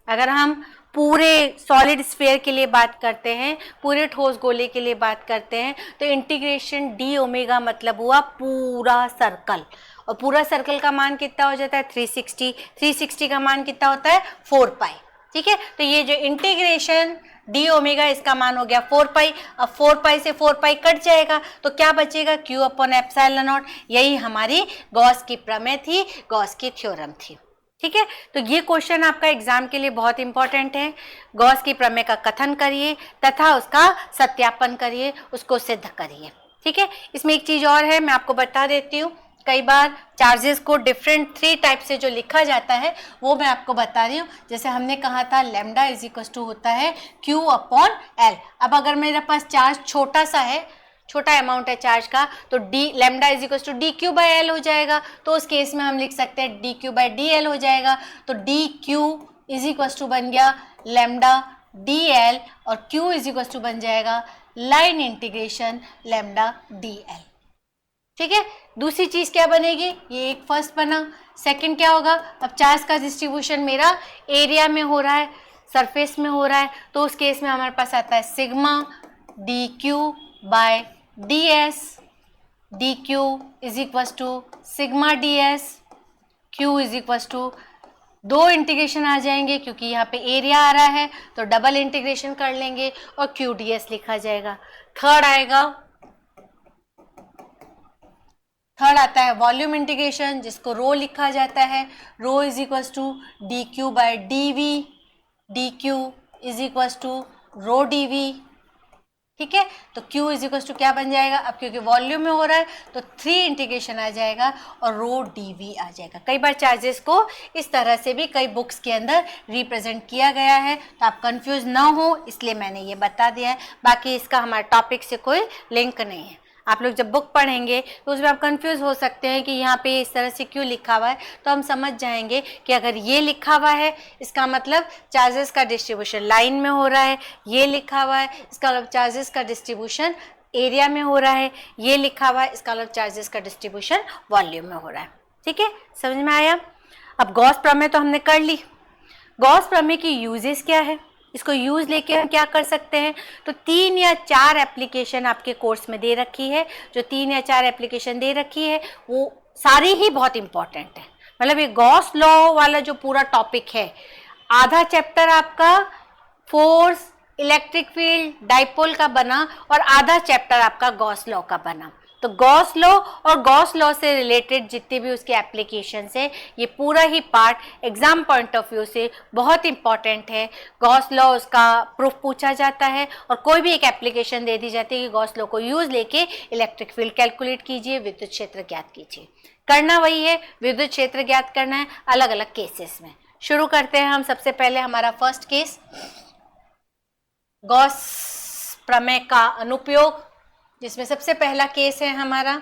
अगर हम पूरे सॉलिड स्फीयर के लिए बात करते हैं, पूरे ठोस गोले के लिए बात करते हैं, तो इंटीग्रेशन डी ओमेगा मतलब हुआ पूरा सर्कल, और पूरा सर्कल का मान कितना हो जाता है, 360। 360 का मान कितना होता है, 4 पाई। ठीक है, तो ये जो इंटीग्रेशन डी ओमेगा, इसका मान हो गया 4 पाई। अब 4 पाई से 4 पाई कट जाएगा तो क्या बचेगा, क्यू अपॉन एप्सिलॉन नॉट। यही हमारी गॉस की प्रमेय थी, गॉस की थ्योरम थी। ठीक है, तो ये क्वेश्चन आपका एग्जाम के लिए बहुत इंपॉर्टेंट है। गॉस की प्रमेय का कथन करिए तथा उसका सत्यापन करिए, उसको सिद्ध करिए। ठीक है, इसमें एक चीज और है, मैं आपको बता देती हूँ। कई बार चार्जेस को डिफरेंट 3 टाइप से जो लिखा जाता है वो मैं आपको बता रही हूँ। जैसे हमने कहा था लैम्डा इज इक्वल टू होता है क्यू अपॉन एल। अब अगर मेरे पास चार्ज छोटा सा है, छोटा अमाउंट है चार्ज का, तो D lambda is equal to D Q by L हो जाएगा। तो उस केस में हम लिख सकते हैं D Q by D L हो जाएगा। तो D Q is equal to बन गया लैम्डा डी एल, और क्यू इज इक्वल टू बन जाएगा line integration lambda D L. ठीक है, दूसरी चीज क्या बनेगी, ये एक फर्स्ट बना। सेकंड क्या होगा, अब चार्ज का डिस्ट्रीब्यूशन मेरा एरिया में हो रहा है, सरफेस में हो रहा है, तो उस केस में हमारे पास आता है sigma d q by d s. D Q is equal to sigma d s, q is equal to 2 integration आ जाएंगे क्योंकि यहाँ पे एरिया आ रहा है, तो डबल इंटीग्रेशन कर लेंगे और क्यू डी एस लिखा जाएगा। थर्ड आता है वॉल्यूम इंटीग्रेशन, जिसको रो लिखा जाता है। Rho is equal to D q by d v, d Q is equal to rho d v. ठीक है, तो Q इज इक्वल टू क्या बन जाएगा, अब क्योंकि वॉल्यूम में हो रहा है तो 3 इंटीग्रेशन आ जाएगा और रो dV आ जाएगा। कई बार चार्जेस को इस तरह से भी कई बुक्स के अंदर रिप्रेजेंट किया गया है, तो आप कंफ्यूज ना हो इसलिए मैंने ये बता दिया है। बाकी इसका हमारे टॉपिक से कोई लिंक नहीं है। आप लोग जब बुक पढ़ेंगे तो उसमें आप कंफ्यूज हो सकते हैं कि यहाँ पे इस तरह से क्यों लिखा हुआ है, तो हम समझ जाएंगे कि अगर ये लिखा हुआ है इसका मतलब चार्जेस का डिस्ट्रीब्यूशन लाइन में हो रहा है, ये लिखा हुआ है इसका मतलब चार्जेस का डिस्ट्रीब्यूशन एरिया में हो रहा है, ये लिखा हुआ है इसका मतलब चार्जेस का डिस्ट्रीब्यूशन वॉल्यूम में हो रहा है। ठीक है, समझ में आया। अब गॉस प्रमेय तो हमने कर ली। गॉस प्रमेय की यूजेस क्या है, इसको यूज लेके हम क्या कर सकते हैं, तो 3 या 4 एप्लीकेशन आपके कोर्स में दे रखी है। जो 3 या 4 एप्लीकेशन दे रखी है वो सारी ही बहुत इंपॉर्टेंट है। मतलब ये गॉस लॉ वाला जो पूरा टॉपिक है, आधा चैप्टर आपका फोर्स, इलेक्ट्रिक फील्ड, डाइपोल का बना और आधा चैप्टर आपका गॉस लॉ का बना। तो गॉस लॉ और गॉस लॉ से रिलेटेड जितने भी उसके एप्लीकेशंस है, ये पूरा ही part exam point of view से बहुत इंपॉर्टेंट है। गॉस लॉ उसका प्रूफ पूछा जाता है और कोई भी एक एप्लीकेशन दे दी जाती है कि गॉस लॉ को यूज लेके इलेक्ट्रिक फील्ड कैलकुलेट कीजिए, विद्युत क्षेत्र ज्ञात कीजिए। करना वही है, विद्युत क्षेत्र ज्ञात करना है अलग अलग केसेस में। शुरू करते हैं हम। सबसे पहले हमारा फर्स्ट केस, गॉस प्रमेय का अनुप्रयोग, जिसमें सबसे पहला केस है हमारा,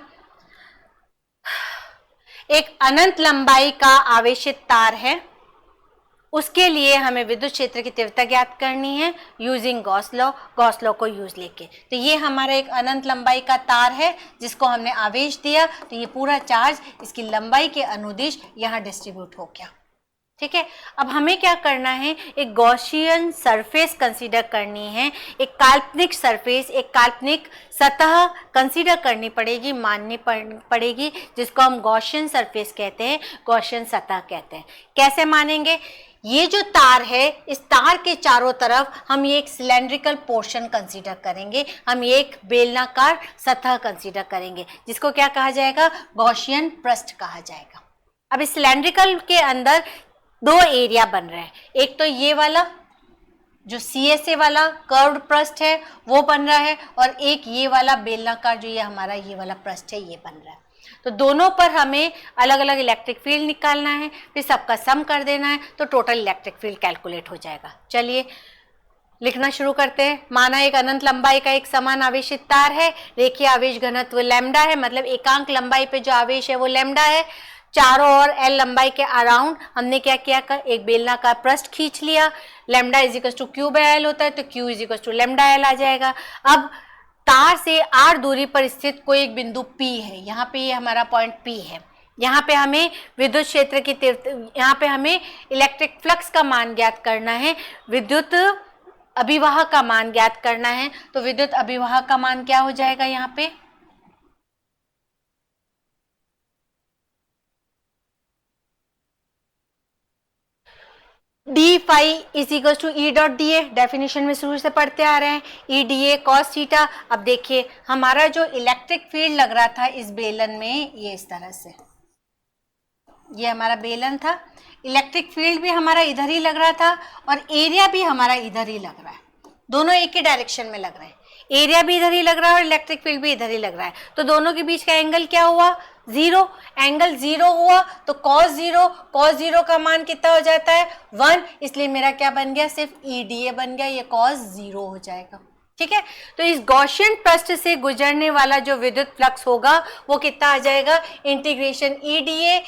एक अनंत लंबाई का आवेशित तार है, उसके लिए हमें विद्युत क्षेत्र की तीव्रता ज्ञात करनी है using Gauss law, Gauss law को यूज लेके। तो ये हमारा एक अनंत लंबाई का तार है जिसको हमने आवेश दिया, तो ये पूरा चार्ज इसकी लंबाई के अनुदिश यहाँ डिस्ट्रीब्यूट हो गया। ठीक है, अब हमें क्या करना है, एक गॉसियन सरफेस कंसीडर करनी है, एक काल्पनिक सरफेस, एक काल्पनिक सतह कंसीडर करनी पड़ेगी, माननी पड़ेगी, जिसको हम गॉसियन सरफेस कहते हैं, गॉसियन सतह कहते हैं। कैसे मानेंगे, ये जो तार है, इस तार के चारों तरफ हम ये एक सिलेंड्रिकल पोर्शन कंसीडर करेंगे, हम ये एक बेलनाकार सतह कंसीडर करेंगे, जिसको क्या कहा जाएगा, गॉसियन पृष्ठ कहा जाएगा। अब इस सिलेंड्रिकल के अंदर 2 एरिया बन रहे हैं, एक तो ये वाला जो CSA वाला कर्व्ड पृष्ठ है वो बन रहा है, और एक ये वाला बेलनाकार जो ये हमारा ये वाला पृष्ठ है ये बन रहा है। तो दोनों पर हमें अलग अलग इलेक्ट्रिक फील्ड निकालना है, फिर सबका सम कर देना है, तो टोटल इलेक्ट्रिक फील्ड कैलकुलेट हो जाएगा। चलिए लिखना शुरू करते हैं। माना एक अनंत लंबाई का एक समान आवेशित तार है, रेखीय आवेश घनत्व लैम्डा है, मतलब एकांक लंबाई पे जो आवेश है वो लैम्डा है। चारों ओर L लंबाई के अराउंड हमने क्या किया, एक बेलनाकार पृष्ठ खींच लिया। Lambda is equal to q by l होता है, तो q is equal to lambda l आ जाएगा। अब तार से r दूरी पर स्थित कोई एक बिंदु P है, यहाँ पे ये हमारा पॉइंट P है। यहाँ पे हमें विद्युत क्षेत्र की यहाँ पे हमें इलेक्ट्रिक फ्लक्स का मान ज्ञात करना है, विद्युत अभिवाह का मान ज्ञात करना है। तो विद्युत अभिवाह का मान क्या हो जाएगा, यहाँ पे D phi is equal to E dot D A, definition में शुरू से पढ़ते आ रहे हैं, E D A cos theta. अब देखिए हमारा जो इलेक्ट्रिक फील्ड लग रहा था इस बेलन में, ये इस तरह से, ये हमारा बेलन था, इलेक्ट्रिक फील्ड भी हमारा इधर ही लग रहा था और एरिया भी हमारा इधर ही लग रहा है, दोनों एक ही डायरेक्शन में लग रहे हैं। एरिया भी इधर ही लग रहा है और इलेक्ट्रिक फील्ड भी इधर ही लग रहा है, तो दोनों के बीच का एंगल क्या हुआ, 0। एंगल 0 हुआ तो cos 0 का मान कितना हो जाता है, 1, इसलिए मेरा क्या बन गया, सिर्फ EDA बन गया, ये cos 0 हो जाएगा। ठीक है, तो इस गॉसियन पृष्ठ से गुजरने वाला जो विद्युत फ्लक्स होगा वो कितना आ जाएगा, इंटीग्रेशन EDA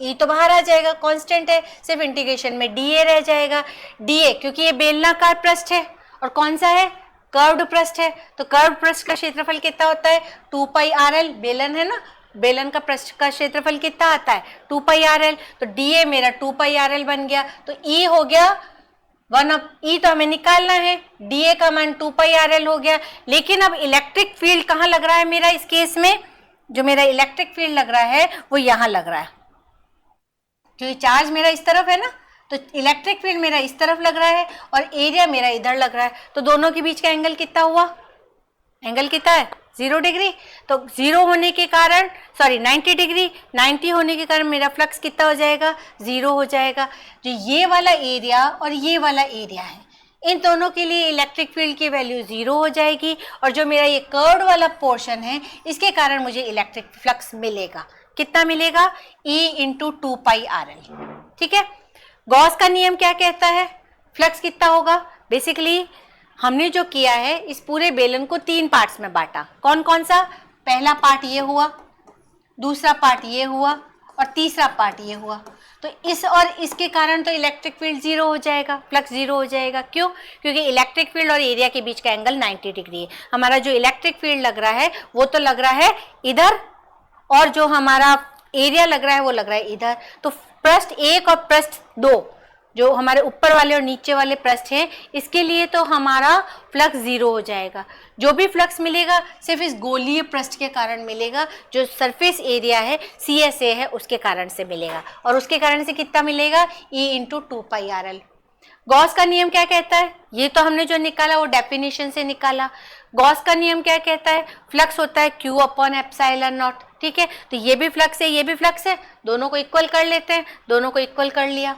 E तो बाहर आ जाएगा, कांस्टेंट है, सिर्फ इंटीग्रेशन में DA रह जाएगा। DA क्योंकि ये बेलनाकार पृष्ठ है और कौन सा है, कर्व्ड पृष्ठ है, तो कर्व्ड पृष्ठ का क्षेत्रफल कितना होता है, 2 पाई RL, बेलन है ना, बेलन का पृष्ठ का क्षेत्रफल कितना आता है, 2 पाई RL, तो DA मेरा 2 पाई RL बन गया, तो E हो गया 1 अब E तो हमें निकालना है, DA का मान 2 पाई RL हो गया। लेकिन अब इलेक्ट्रिक फील्ड कहाँ लग रहा है मेरा, इस केस में जो मेरा इलेक्ट्रिक फील्ड लग रहा है वो यहाँ लग रहा है, क्योंकि चार्ज मेरा इस तरफ है ना, तो इलेक्ट्रिक फील्ड मेरा इस तरफ लग रहा है और एरिया मेरा इधर लग रहा है, तो दोनों के बीच का एंगल कितना हुआ, एंगल कितना है, 0 डिग्री। तो 0 होने के कारण, सॉरी 90 डिग्री, 90 होने के कारण मेरा फ्लक्स कितना हो जाएगा, 0 हो जाएगा। जो ये वाला एरिया और ये वाला एरिया है, इन दोनों के लिए इलेक्ट्रिक फील्ड की वैल्यू 0 हो जाएगी, और जो मेरा ये कर्व्ड वाला पोर्शन है इसके कारण मुझे इलेक्ट्रिक फ्लक्स मिलेगा। कितना मिलेगा, E इंटू 2 पाई RL। ठीक है, गॉस का नियम क्या कहता है, फ्लक्स कितना होगा, बेसिकली हमने जो किया है इस पूरे बेलन को 3 पार्ट्स में बांटा। कौन कौन सा? पहला पार्ट ये हुआ, दूसरा पार्ट ये हुआ और तीसरा पार्ट ये हुआ। तो इस और इसके कारण तो इलेक्ट्रिक फील्ड 0 हो जाएगा, फ्लक्स 0 हो जाएगा। क्यों? क्योंकि इलेक्ट्रिक फील्ड और एरिया के बीच का एंगल 90 डिग्री है। हमारा जो इलेक्ट्रिक फील्ड लग रहा है वो तो लग रहा है इधर, और जो हमारा एरिया लग रहा है वो लग रहा है इधर। तो पृष्ठ 1 और पृष्ठ 2 जो हमारे ऊपर वाले और नीचे वाले पृष्ठ हैं, इसके लिए तो हमारा फ्लक्स 0 हो जाएगा। जो भी फ्लक्स मिलेगा सिर्फ इस गोलीय पृष्ठ के कारण मिलेगा, जो सरफेस एरिया है CSA है उसके कारण से मिलेगा। और उसके कारण से कितना मिलेगा? E into 2πRL। गॉस का नियम क्या कहता है? ये तो हमने जो निकाला वो डेफिनेशन से निकाला। गॉस का नियम क्या कहता है? फ्लक्स होता है Q अपॉन एप्सिलॉन नॉट। ठीक है, तो ये भी फ्लक्स है, ये भी फ्लक्स है, दोनों को इक्वल कर लेते हैं। दोनों को इक्वल कर लिया,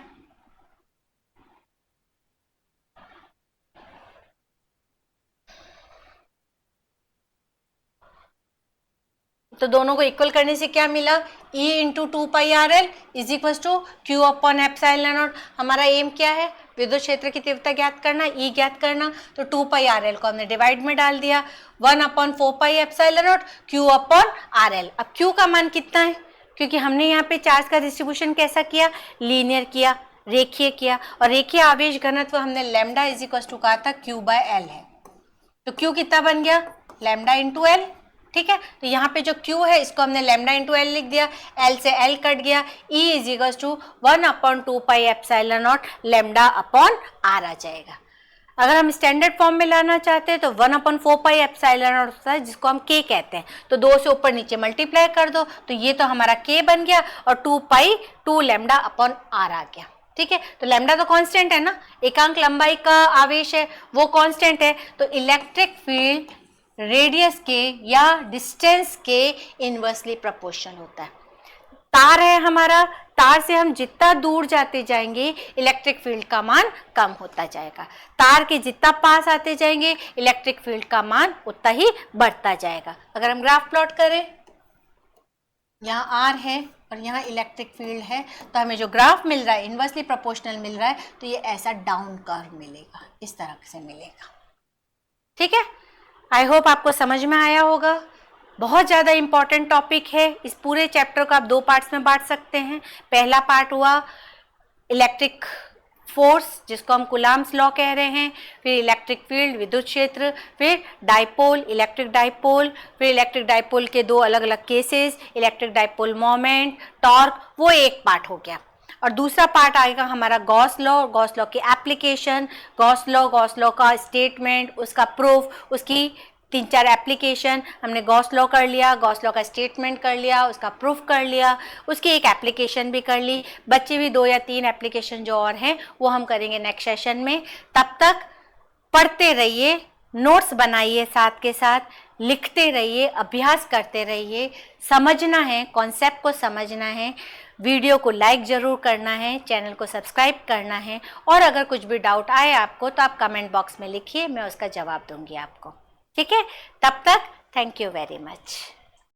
तो दोनों को इक्वल करने से क्या मिला? E into 2πRL is equal to Q upon epsilon naught. हमारा एम क्या है? विद्युत क्षेत्र की तीव्रता ज्ञात करना, E ज्ञात करना। तो 2πRL को हमने डिवाइड में डाल दिया, 1 upon 4π epsilon naught Q upon RL। अब Q का मान कितना है? क्योंकि हमने यहाँ पे चार्ज का डिस्ट्रीब्यूशन कैसा किया? लीनियर किया, रेखीय किया। और रेखीय आवेश घनत्व हमने लैम्डा इज इक्वल टू कहा था Q/L है। तो Q कितना बन गया? Lambda into L। ठीक है, तो यहाँ पे जो Q है इसको हमने लैम्डा इंटू L लिख दिया, L से L कट गया, E is equal to 1 upon 2π epsilon naught lambda upon R आ जाएगा। अगर हम स्टैंडर्ड फॉर्म में लाना चाहते हैं तो 1 अपॉन 4π एप्सिलॉन नॉट होता है, जिसको हम K कहते हैं। तो 2 से ऊपर नीचे मल्टीप्लाई कर दो, तो ये तो हमारा K बन गया और 2 लैम्डा अपॉन R आ गया। ठीक है, तो लैम्डा तो कांस्टेंट है ना, एकांक लंबाई का आवेश है वो कांस्टेंट है। तो इलेक्ट्रिक फील्ड रेडियस के या डिस्टेंस के इनवर्सली प्रोपोर्शनल होता है। तार है हमारा, तार से हम जितना दूर जाते जाएंगे इलेक्ट्रिक फील्ड का मान कम होता जाएगा। तार के जितना पास आते जाएंगे इलेक्ट्रिक फील्ड का मान उतना ही बढ़ता जाएगा। अगर हम ग्राफ प्लॉट करें, यहाँ R है और यहाँ इलेक्ट्रिक फील्ड है, तो हमें जो ग्राफ मिल रहा है इनवर्सली प्रोपोर्शनल मिल रहा है, तो ये ऐसा डाउन कर्व मिलेगा, इस तरह से मिलेगा। ठीक है, आई होप आपको समझ में आया होगा। बहुत ज़्यादा इंपॉर्टेंट टॉपिक है। इस पूरे चैप्टर को आप 2 पार्ट्स में बांट सकते हैं। पहला पार्ट हुआ इलेक्ट्रिक फोर्स, जिसको हम कुलाम्स लॉ कह रहे हैं, फिर इलेक्ट्रिक फील्ड, विद्युत क्षेत्र, फिर डाइपोल, इलेक्ट्रिक डाइपोल, फिर इलेक्ट्रिक डाइपोल के 2 अलग अलग cases, electric dipole moment, torque, वो एक पार्ट हो गया। और दूसरा पार्ट आएगा हमारा गॉस लॉ की एप्लीकेशन, गॉस लॉ का स्टेटमेंट, उसका प्रूफ, उसकी 3-4 एप्लीकेशन। हमने गॉस लॉ कर लिया, गॉस लॉ का स्टेटमेंट कर लिया, उसका प्रूफ कर लिया, उसकी एक एप्लीकेशन भी कर ली। बच्चे भी 2 या 3 एप्लीकेशन जो और हैं वो हम करेंगे नेक्स्ट सेशन में। तब तक पढ़ते रहिए, नोट्स बनाइए, साथ के साथ लिखते रहिए, अभ्यास करते रहिए। समझना है, कॉन्सेप्ट को समझना है। वीडियो को लाइक ज़रूर करना है, चैनल को सब्सक्राइब करना है, और अगर कुछ भी डाउट आए आपको तो आप कमेंट बॉक्स में लिखिए, मैं उसका जवाब दूंगी आपको। ठीक है, तब तक थैंक यू वेरी मच।